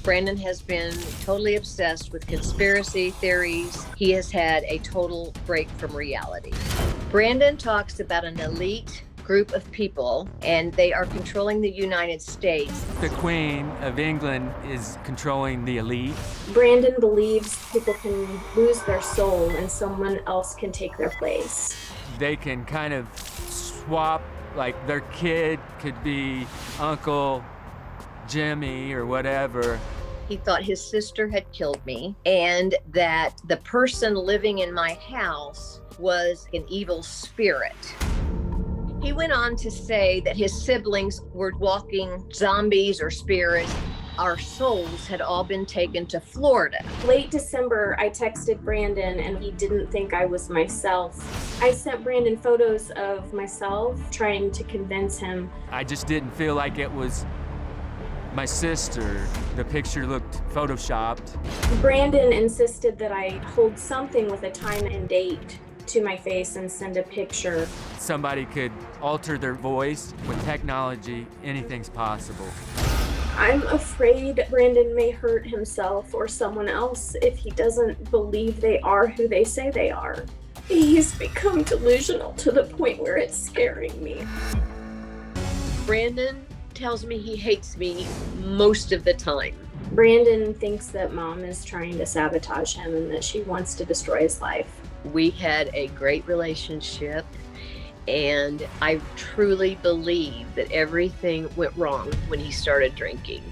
Brandon has been totally obsessed with conspiracy theories. He has had a total break from reality. Brandon talks about an elite group of people, and they are controlling the United States. The Queen of England is controlling the elite. Brandon believes people can lose their soul and someone else can take their place. They can kind of swap, like their kid could be Uncle Jimmy or whatever. He thought his sister had killed me, and that the person living in my house was an evil spirit. He went on to say that his siblings were walking zombies or spirits. Our souls had all been taken to Florida. Late December, I texted Brandon and he didn't think I was myself. I sent Brandon photos of myself, trying to convince him. I just didn't feel like it was my sister. The picture looked photoshopped. Brandon insisted that I hold something with a time and date to my face and send a picture. Somebody could alter their voice. With technology, anything's possible. I'm afraid Brandon may hurt himself or someone else if he doesn't believe they are who they say they are. He's become delusional to the point where it's scaring me. Brandon tells me he hates me most of the time. Brandon thinks that Mom is trying to sabotage him and that she wants to destroy his life. We had a great relationship, and I truly believe that everything went wrong when he started drinking.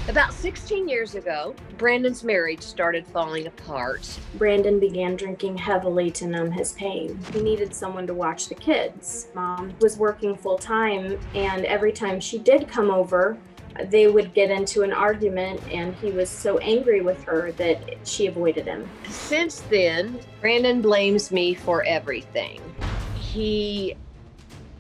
About 16 years ago, Brandon's marriage started falling apart. Brandon began drinking heavily to numb his pain. He needed someone to watch the kids. Mom was working full time, and every time she did come over, they would get into an argument, and he was so angry with her that she avoided him. Since then, Brandon blames me for everything. He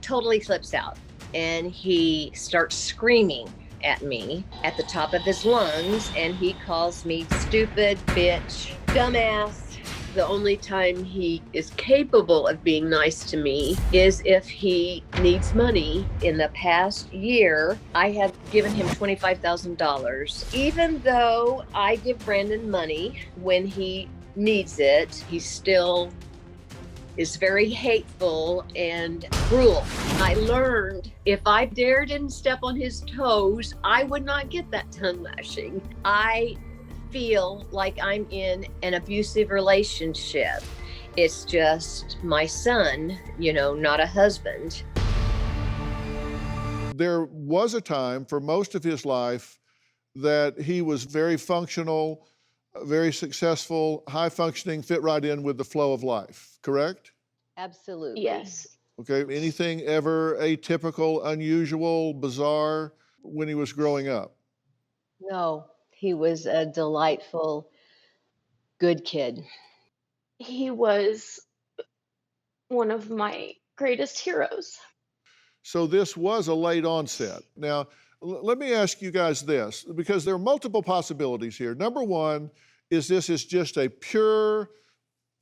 totally flips out, and he starts screaming at me at the top of his lungs, and he calls me stupid, bitch, dumbass. The only time he is capable of being nice to me is if he needs money. In the past year, I have given him $25,000. Even though I give Brandon money when he needs it, he still is very hateful and cruel. I learned if I dared and step on his toes, I would not get that tongue lashing. I feel like I'm in an abusive relationship. It's just my son, not a husband. There was a time for most of his life that he was very functional, very successful, high functioning, fit right in with the flow of life, correct? Absolutely. Yes. Okay, anything ever atypical, unusual, bizarre when he was growing up? No, he was a delightful, good kid. He was one of my greatest heroes. So this was a late onset. Now, let me ask you guys this, because there are multiple possibilities here. Number one is this is just a pure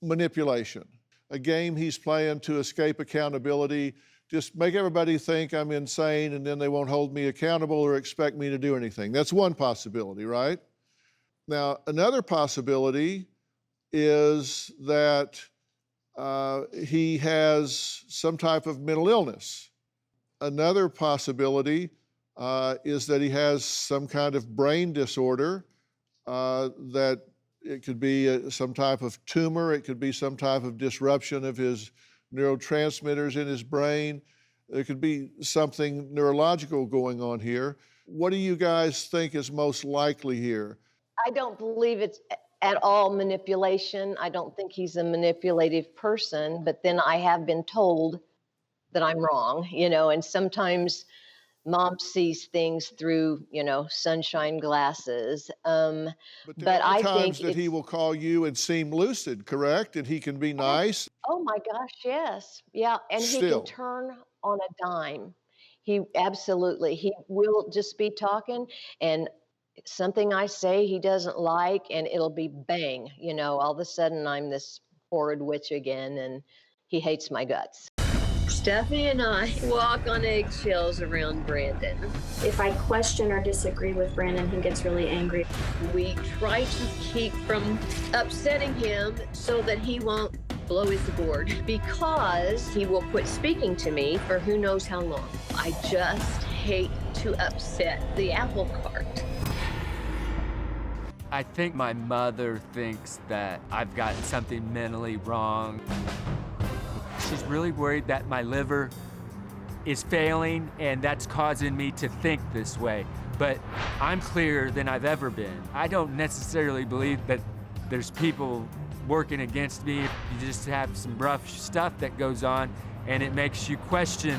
manipulation, a game he's playing to escape accountability, just make everybody think I'm insane and then they won't hold me accountable or expect me to do anything. That's one possibility, right? Now, another possibility is that he has some type of mental illness. Another possibility is that he has some kind of brain disorder, that it could be some type of tumor, it could be some type of disruption of his neurotransmitters in his brain. There could be something neurological going on here. What do you guys think is most likely here? I don't believe it's at all manipulation. I don't think he's a manipulative person, but then I have been told that I'm wrong, and sometimes Mom sees things through, sunshine glasses. But I times think that he will call you and seem lucid, correct? And he can be nice. Oh my gosh, yes. Yeah, and he can turn on a dime. He will just be talking, and something I say he doesn't like, and it'll be bang, all of a sudden I'm this horrid witch again, and he hates my guts. Stephanie and I walk on eggshells around Brandon. If I question or disagree with Brandon, he gets really angry. We try to keep from upsetting him so that he won't blow his board, because he will quit speaking to me for who knows how long. I just hate to upset the apple cart. I think my mother thinks that I've gotten something mentally wrong. She's really worried that my liver is failing and that's causing me to think this way. But I'm clearer than I've ever been. I don't necessarily believe that there's people working against me. You just have some rough stuff that goes on and it makes you question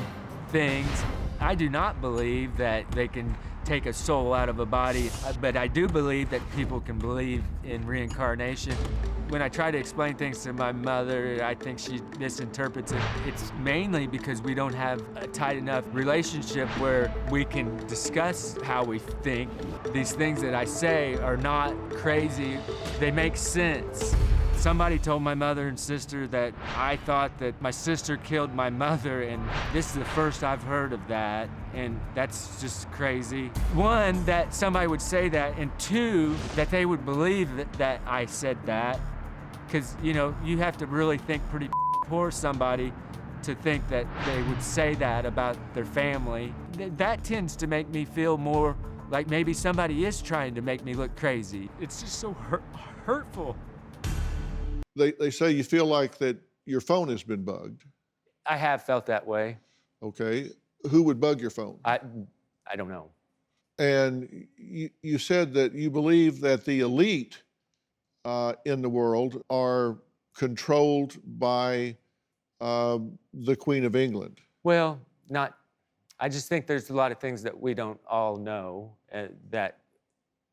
things. I do not believe that they can take a soul out of a body, but I do believe that people can believe in reincarnation. When I try to explain things to my mother, I think she misinterprets it. It's mainly because we don't have a tight enough relationship where we can discuss how we think. These things that I say are not crazy, they make sense. Somebody told my mother and sister that I thought that my sister killed my mother, and this is the first I've heard of that, and that's just crazy. One, that somebody would say that, and two, that they would believe that I said that, because, you know, you have to really think pretty poor somebody to think that they would say that about their family. That tends to make me feel more like maybe somebody is trying to make me look crazy. It's just so hurtful. They say you feel like that your phone has been bugged. I have felt that way. Okay. Who would bug your phone? I don't know. And you said that you believe that the elite in the world are controlled by the Queen of England. Well, I just think there's a lot of things that we don't all know that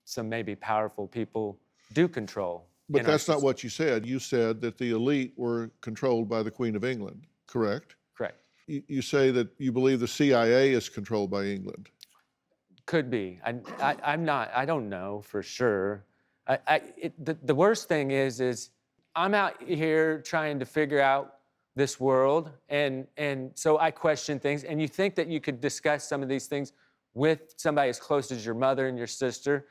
some maybe powerful people do control. But that's not what you said. You said that the elite were controlled by the Queen of England, correct? Correct. You say that you believe the CIA is controlled by England. Could be. I'm not. I don't know for sure. The worst thing is I'm out here trying to figure out this world, and so I question things. And you think that you could discuss some of these things with somebody as close as your mother and your sister.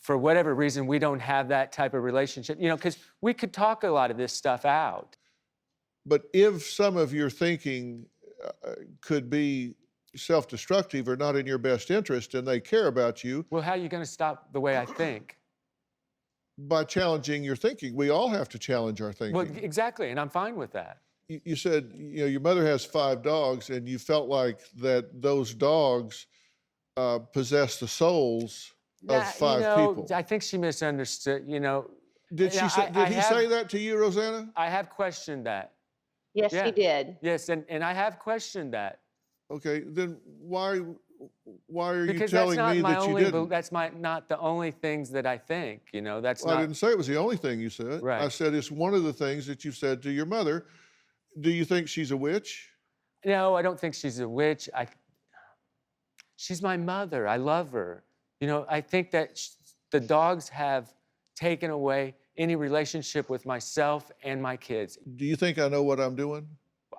For whatever reason, we don't have that type of relationship, you know, because we could talk a lot of this stuff out. But if some of your thinking could be self-destructive or not in your best interest and they care about you. Well, how are you going to stop the way I think? By challenging your thinking. We all have to challenge our thinking. Well, exactly, and I'm fine with that. You said, you know, your mother has 5 dogs and you felt like that those dogs possess the souls of 5 people. I think she misunderstood, you know. Did he say that to you, Rozanna? I have questioned that. Yes, he did. Yes, and I have questioned that. Okay, then why are you Because telling me that you didn't? That's not the only things that I think, you know. That's well, not. I didn't say it was the only thing you said. Right. I said it's one of the things that you've said to your mother. Do you think she's a witch? No, I don't think she's a witch. She's my mother. I love her. You know, I think that the dogs have taken away any relationship with myself and my kids. Do you think I know what I'm doing?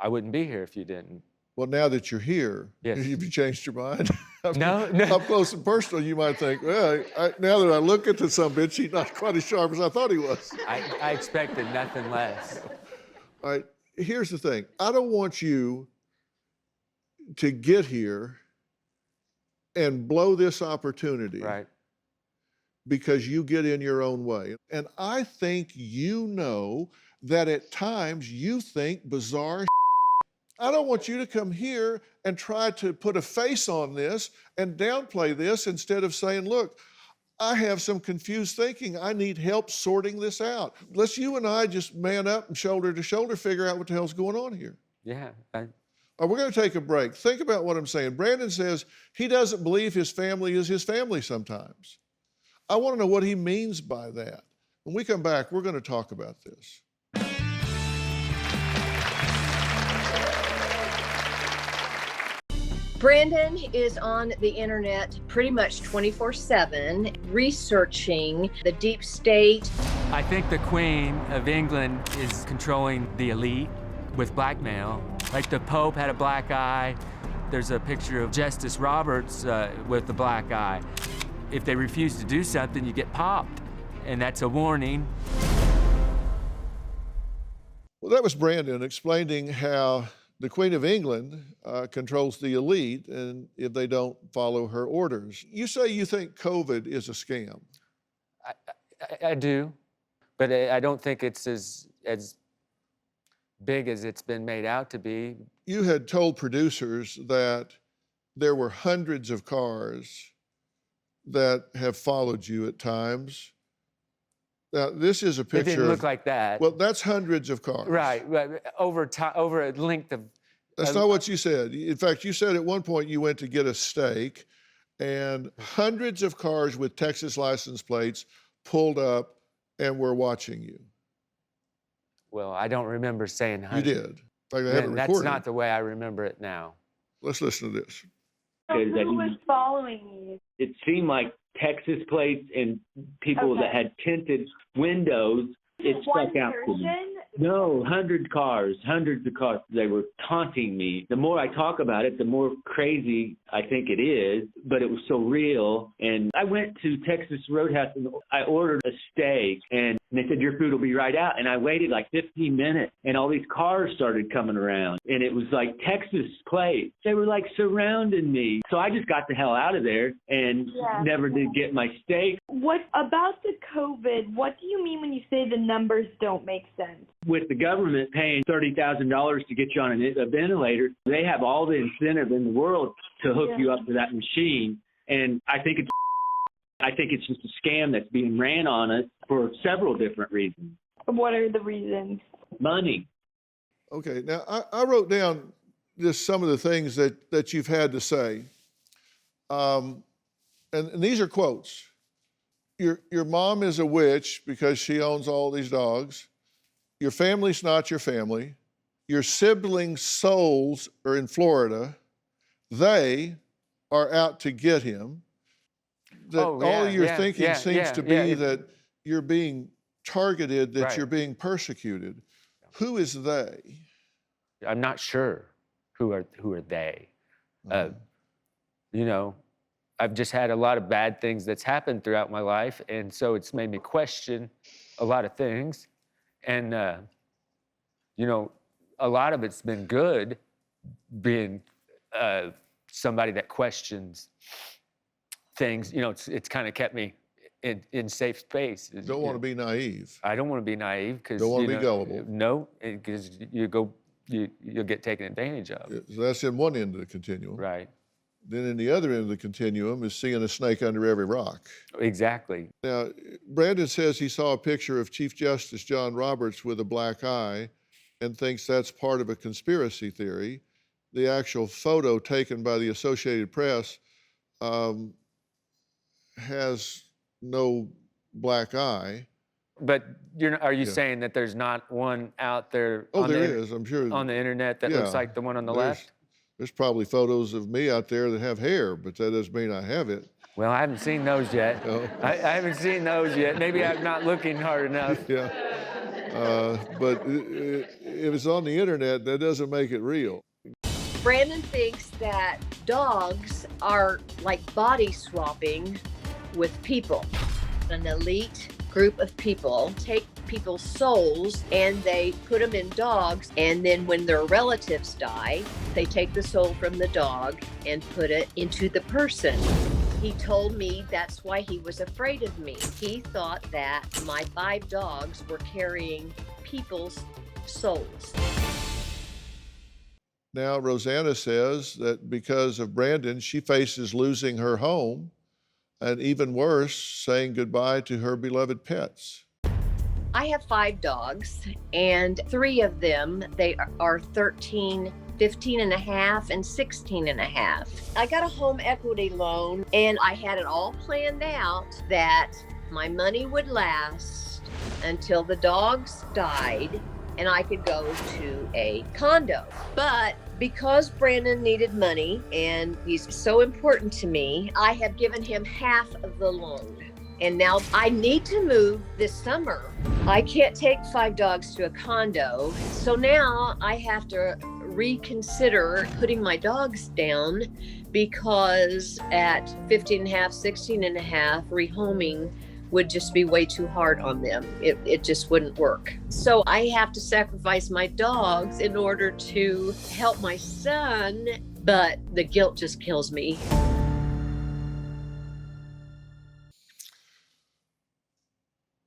I wouldn't be here if you didn't. Well, now that you're here, yes. Have you changed your mind? No. Up close and personal, you might think, well, now that I look at this sumbitch, he's not quite as sharp as I thought he was. I expected nothing less. All right, here's the thing. I don't want you to get here and blow this opportunity. Right. Because you get in your own way. And I think you know that at times you think bizarre. I don't want you to come here and try to put a face on this and downplay this instead of saying, look, I have some confused thinking. I need help sorting this out. Let's you and I just man up and shoulder to shoulder figure out what the hell's going on here. Yeah. We're going to take a break. Think about what I'm saying. Brandon says he doesn't believe his family is his family sometimes. I want to know what he means by that. When we come back, we're going to talk about this. Brandon is on the internet pretty much 24/7, researching the deep state. I think the Queen of England is controlling the elite with blackmail. Like the Pope had a black eye. There's a picture of Justice Roberts with the black eye. If they refuse to do something, you get popped, and that's a warning. Well, that was Brandon explaining how the Queen of England controls the elite, and if they don't follow her orders. You say you think COVID is a scam. I do, but I don't think it's as big as it's been made out to be. You had told producers that there were hundreds of cars that have followed you at times. Now, this is a picture. It didn't look like that. Well, that's hundreds of cars. Right, over a length of. That's not what you said. In fact, you said at one point you went to get a steak, and hundreds of cars with Texas license plates pulled up and were watching you. Well, I don't remember saying You hundred. did. In fact, I have it That's recorded. not the way I remember it now. Let's listen to this. So who was following you? It seemed like Texas plates and people that had tinted windows. It One stuck out to me. person? No, hundreds of cars. They were taunting me. The more I talk about it, the more crazy I think it is, but it was so real. And I went to Texas Roadhouse and I ordered a steak, and they said, your food will be right out. And I waited like 15 minutes, and all these cars started coming around, and it was like Texas plates. They were like surrounding me. So I just got the hell out of there and never did get my steak. What about the COVID? What do you mean when you say the numbers don't make sense? With the government paying $30,000 to get you on a ventilator, they have all the incentive in the world to hook you up to that machine. And I think it's just a scam that's being ran on us for several different reasons. What are the reasons? Money. Okay, now I wrote down just some of the things that you've had to say. And these are quotes. Your mom is a witch because she owns all these dogs. Your family's not your family. Your siblings' souls are in Florida. They are out to get him. That all of your thinking seems to be that you're being targeted, that you're being persecuted. Who is they? I'm not sure who are they. You know, I've just had a lot of bad things that's happened throughout my life, and so it's made me question a lot of things. And, you know, a lot of it's been good, being somebody that questions things. You know, it's kind of kept me in safe space. Don't want to be naive. I don't want to be naive because Don't want to be gullible. No, because you'll get taken advantage of. So that's in one end of the continuum. Right. Then in the other end of the continuum is seeing a snake under every rock. Exactly. Now, Brandon says he saw a picture of Chief Justice John Roberts with a black eye and thinks that's part of a conspiracy theory. The actual photo taken by the Associated Press has no black eye. But are you saying that there's not one out there? Oh, there is, I'm sure. On the internet that looks like the one on the left? There's probably photos of me out there that have hair, but that doesn't mean I have it. Well, I haven't seen those yet. No. I haven't seen those yet. Maybe I'm not looking hard enough. Yeah. But if it's on the internet, that doesn't make it real. Brandon thinks that dogs are like body swapping with people. An elite group of people take people's souls and they put them in dogs, and then when their relatives die, they take the soul from the dog and put it into the person. He told me that's why he was afraid of me. He thought that my 5 dogs were carrying people's souls. Now, Rozanna says that because of Brandon, she faces losing her home, and even worse, saying goodbye to her beloved pets. I have 5 dogs, and 3 of them, they are 13, 15 and a half, and 16 and a half. I got a home equity loan, and I had it all planned out that my money would last until the dogs died and I could go to a condo. But because Brandon needed money and he's so important to me, I have given him half of the loan. And now I need to move this summer. I can't take 5 dogs to a condo. So now I have to reconsider putting my dogs down because at 15 and a half, 16 and a half, rehoming would just be way too hard on them. It just wouldn't work. So I have to sacrifice my dogs in order to help my son, but the guilt just kills me.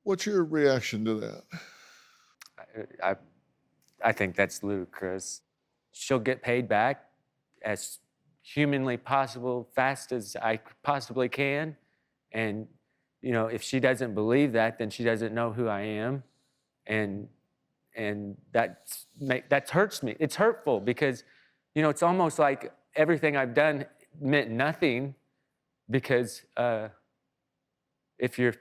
What's your reaction to that? I think that's ludicrous. She'll get paid back as humanly possible, fast as I possibly can. And, you know, if she doesn't believe that, then she doesn't know who I am. And that hurts me. It's hurtful because, you know, it's almost like everything I've done meant nothing because if your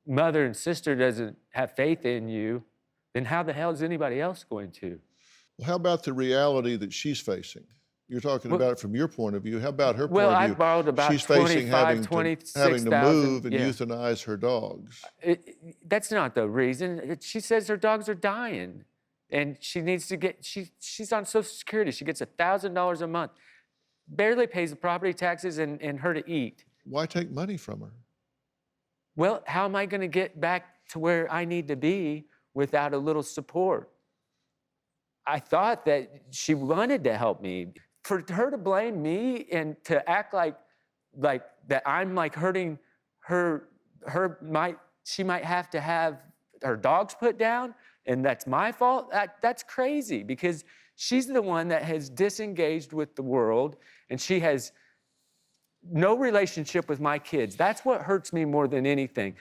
mother and sister doesn't have faith in you, then how the hell is anybody else going to? Well, how about the reality that she's facing? You're talking about it from your point of view. How about her point Well, of I view? borrowed about She's facing having to move and yeah. euthanize her dogs. That's not the reason. She says her dogs are dying, and she needs to get. She's on Social Security. She gets $1,000 a month, barely pays the property taxes and her to eat. Why take money from her? Well, how am I going to get back to where I need to be without a little support? I thought that she wanted to help me. For her to blame me and to act like that I'm like hurting her she might have to have her dogs put down and that's my fault. That's crazy because she's the one that has disengaged with the world and she has no relationship with my kids. That's what hurts me more than anything.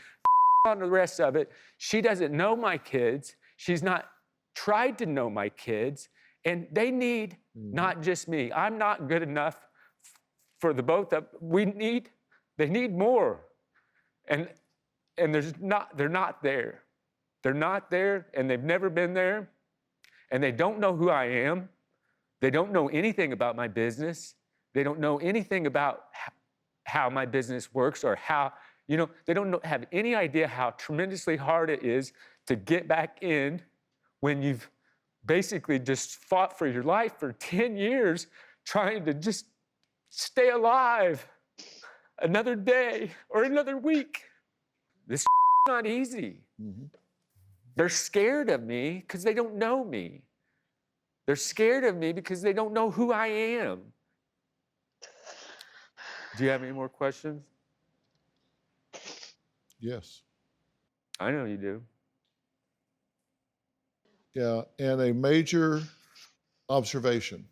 On the rest of it, she doesn't know my kids. She's not tried to know my kids, and they need not just me. I'm not good enough for the both of they need more. And they're not there. They're not there, and they've never been there, and they don't know who I am. They don't know anything about my business. They don't know anything about how my business works or how, you know, they don't have any idea how tremendously hard it is to get back in when you've basically just fought for your life for 10 years trying to just stay alive another day or another week. This is not easy. Mm-hmm. They're scared of me because they don't know me. They're scared of me because they don't know who I am. Do you have any more questions? Yes. I know you do. Yeah, and a major observation.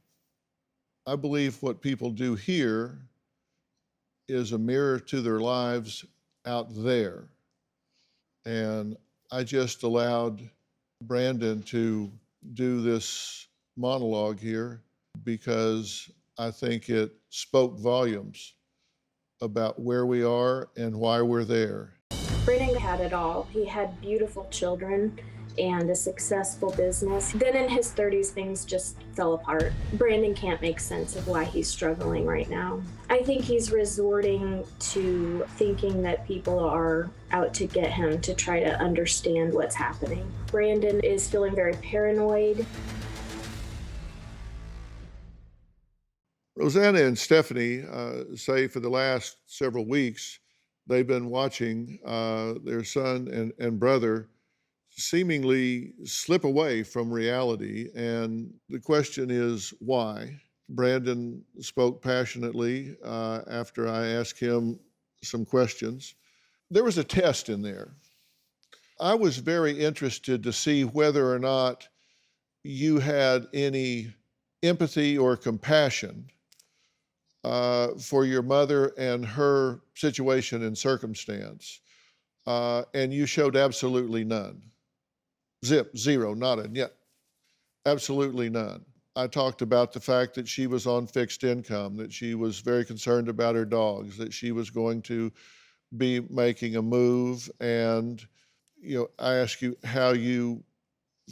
I believe what people do here is a mirror to their lives out there. And I just allowed Brandon to do this monologue here because I think it spoke volumes about where we are and why we're there. Brandon had it all. He had beautiful children and a successful business. Then in his 30s, things just fell apart. Brandon can't make sense of why he's struggling right now. I think he's resorting to thinking that people are out to get him to try to understand what's happening. Brandon is feeling very paranoid. Rozanna and Stephanie say for the last several weeks, they've been watching their son and brother seemingly slip away from reality. And the question is, why? Brandon spoke passionately after I asked him some questions. There was a test in there. I was very interested to see whether or not you had any empathy or compassion for your mother and her situation and circumstance. And you showed absolutely none. Zero, nada, yet. Absolutely none. I talked about the fact that she was on fixed income, that she was very concerned about her dogs, that she was going to be making a move. And, you know, I asked you how you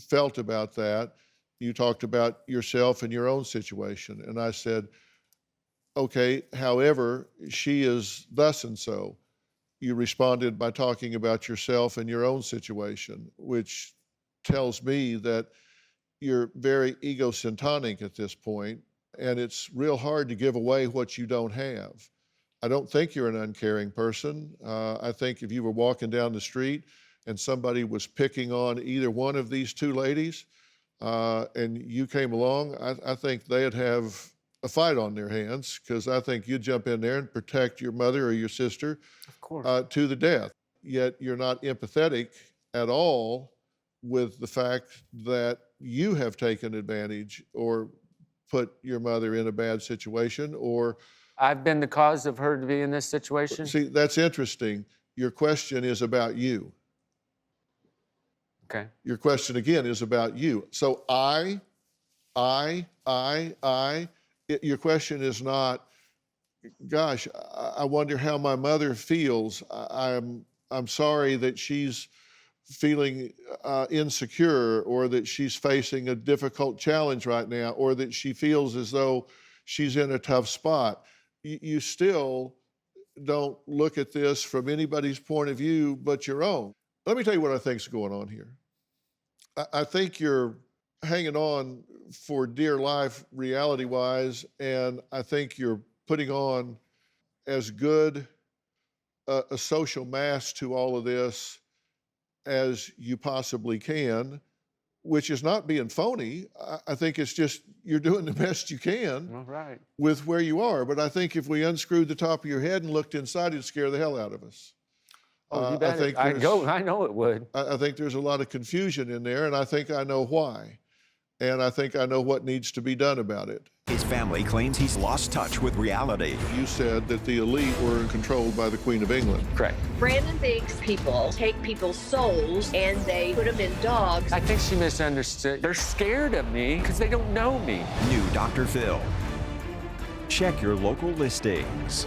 felt about that. You talked about yourself and your own situation. And I said, okay, however, she is thus and so. You responded by talking about yourself and your own situation, which tells me that you're very egocentric at this point, and it's real hard to give away what you don't have. I don't think you're an uncaring person. I think if you were walking down the street and somebody was picking on either one of these two ladies, and you came along, I think they'd have a fight on their hands, because I think you'd jump in there and protect your mother or your sister, Of course. to the death. Yet you're not empathetic at all with the fact that you have taken advantage or put your mother in a bad situation, or I've been the cause of her to be in this situation. see, that's interesting. Your question is about you. Okay. Your question again is about you. So your question is not, gosh, I wonder how my mother feels. I'm sorry that she's feeling insecure, or that she's facing a difficult challenge right now, or that she feels as though she's in a tough spot. You still don't look at this from anybody's point of view but your own. Let me tell you what I think's going on here. I think you're hanging on for dear life reality-wise, and I think you're putting on as good a social mask to all of this as you possibly can, which is not being phony. I think it's just you're doing the best you can All right. with where you are. But I think if we unscrewed the top of your head and looked inside, it'd scare the hell out of us. Oh, you bet. I know it would. I think there's a lot of confusion in there, and I think I know why. And I think I know what needs to be done about it. His family claims he's lost touch with reality. You said that the elite were controlled by the Queen of England. Correct. Brandon thinks people take people's souls and they put them in dogs. I think she misunderstood. They're scared of me because they don't know me. New Dr. Phil. Check your local listings.